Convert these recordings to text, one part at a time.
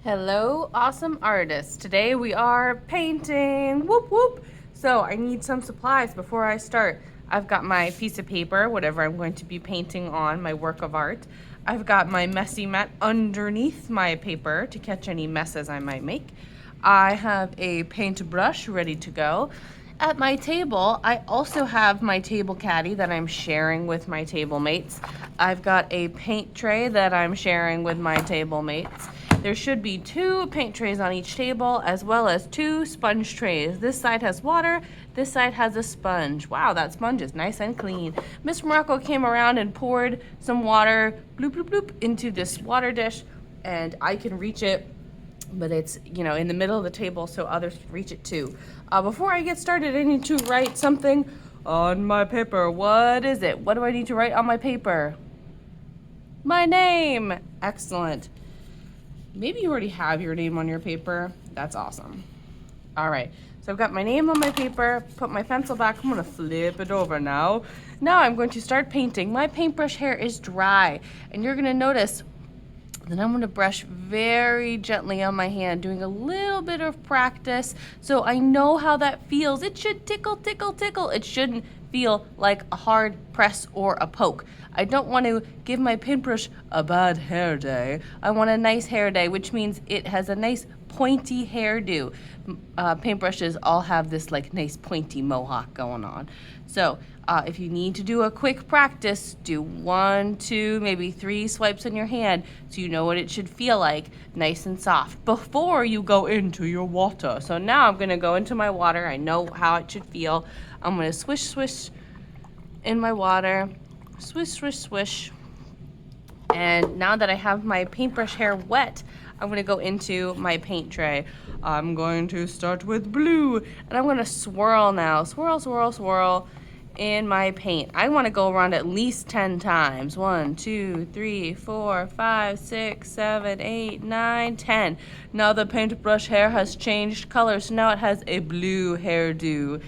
Hello, awesome artists. Today we are painting. Whoop whoop. So I need some supplies before I start. I've got my piece of paper, whatever I'm going to be painting on, my work of art. I've got my messy mat underneath my paper to catch any messes I might make. I have a paintbrush ready to go. At my table, I also have my table caddy that I'm sharing with my table mates. I've got a paint tray that I'm sharing with my table mates. There should be 2 paint trays on each table, as well as 2 sponge trays. This side has water, this side has a sponge. Wow, that sponge is nice and clean. Miss Morocco came around and poured some water, bloop, bloop, bloop, into this water dish, and I can reach it, but it's, in the middle of the table so others can reach it too. Before I get started, I need to write something on my paper. What is it? What do I need to write on my paper? My name. Excellent. Maybe you already have your name on your paper. That's awesome. All right, so I've got my name on my paper, put my pencil back. I'm gonna flip it over now. Now I'm going to start painting. My paintbrush hair is dry, and you're gonna notice that I'm gonna brush very gently on my hand, doing a little bit of practice so I know how that feels. It should tickle, tickle, tickle. It shouldn't feel like a hard press or a poke. I don't want to give my paintbrush a bad hair day. I want a nice hair day, which means it has a nice pointy hairdo. Paintbrushes all have this nice pointy mohawk going on. So if you need to do a quick practice, do 1, 2, maybe 3 swipes on your hand so you know what it should feel like, nice and soft, before you go into your water. So now I'm gonna go into my water. I know how it should feel. I'm gonna swish, swish in my water. Swish, swish, swish. And now that I have my paintbrush hair wet, I'm gonna go into my paint tray. I'm going to start with blue, and I'm gonna swirl now. Swirl, swirl, swirl in my paint. I wanna go around at least 10 times. 1, 2, 3, 4, 5, 6, 7, 8, 9, 10. Now the paintbrush hair has changed colors. Now it has a blue hairdo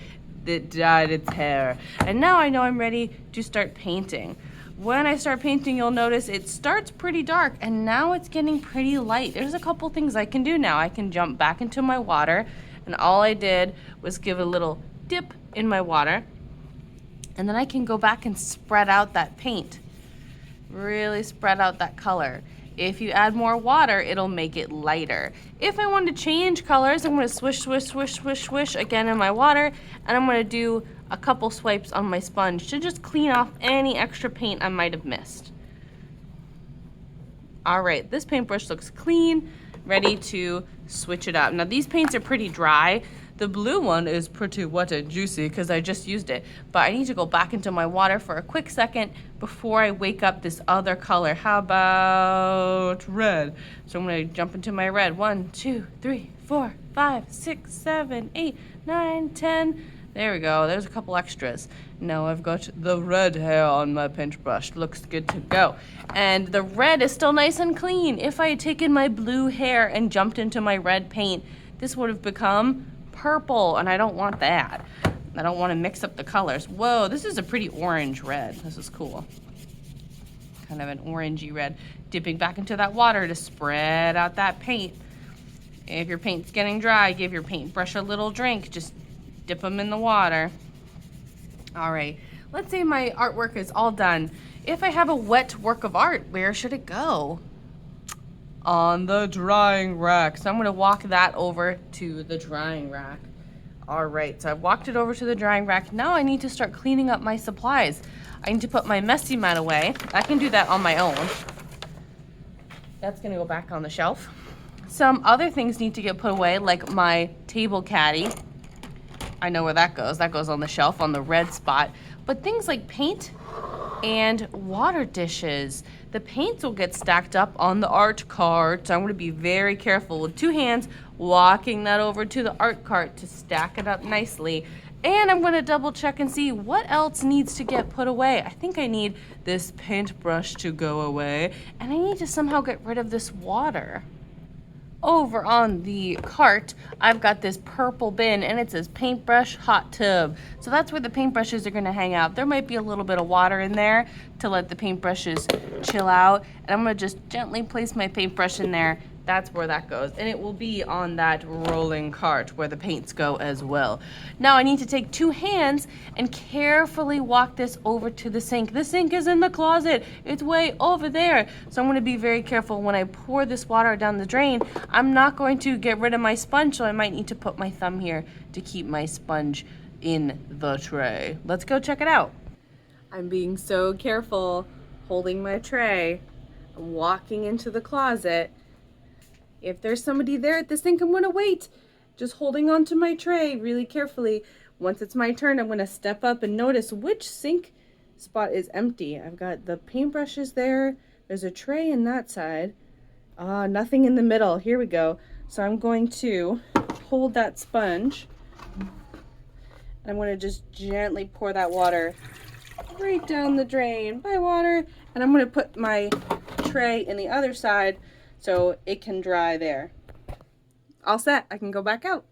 that dyed its hair. And now I know I'm ready to start painting. When I start painting, you'll notice it starts pretty dark, and now it's getting pretty light. There's a couple things I can do now. I can jump back into my water, and all I did was give a little dip in my water, and then I can go back and spread out that paint. Really spread out that color. If you add more water, it'll make it lighter. If I want to change colors, I'm going to swish, swish, swish, swish, swish again in my water, and I'm going to do a couple swipes on my sponge to just clean off any extra paint I might have missed. All right, this paintbrush looks clean, ready to switch it up. Now these paints are pretty dry. The blue one is pretty wet and juicy because I just used it, but I need to go back into my water for a quick second before I wake up this other color. How about red? So I'm gonna jump into my red. 1, 2, 3, 4, 5, 6, 7, 8, 9, 10. There we go, there's a couple extras. Now I've got the red hair on my paintbrush. Looks good to go. And the red is still nice and clean. If I had taken my blue hair and jumped into my red paint, this would have become purple, and I don't want that. I don't want to mix up the colors. Whoa, this is a pretty orange red. This is cool. Kind of an orangey red. Dipping back into that water to spread out that paint. If your paint's getting dry, give your paintbrush a little drink. Just dip them in the water. All right, let's say my artwork is all done. If I have a wet work of art, where should it go? On the drying rack. So I'm gonna walk that over to the drying rack. All right, so I've walked it over to the drying rack. Now I need to start cleaning up my supplies. I need to put my messy mat away. I can do that on my own. That's gonna go back on the shelf. Some other things need to get put away, like my table caddy. I know where that goes. That goes on the shelf on the red spot. But things like paint and water dishes. The paints will get stacked up on the art cart. So I'm going to be very careful with 2 hands walking that over to the art cart to stack it up nicely. And I'm going to double check and see what else needs to get put away. I think I need this paintbrush to go away, and I need to somehow get rid of this water. Over on the cart, I've got this purple bin, and it says paintbrush hot tub. So that's where the paintbrushes are gonna hang out. There might be a little bit of water in there to let the paintbrushes chill out. And I'm gonna just gently place my paintbrush in there That's where that goes. And it will be on that rolling cart where the paints go as well. Now I need to take 2 hands and carefully walk this over to the sink. The sink is in the closet. It's way over there. So I'm going to be very careful when I pour this water down the drain. I'm not going to get rid of my sponge, so I might need to put my thumb here to keep my sponge in the tray. Let's go check it out. I'm being so careful holding my tray. I'm walking into the closet. If there's somebody there at the sink, I'm gonna wait. Just holding onto my tray really carefully. Once it's my turn, I'm gonna step up and notice which sink spot is empty. I've got the paintbrushes there. There's a tray in that side. Nothing in the middle. Here we go. So I'm going to hold that sponge. I'm gonna just gently pour that water right down the drain. Bye, water. And I'm gonna put my tray in the other side so it can dry there. All set, I can go back out.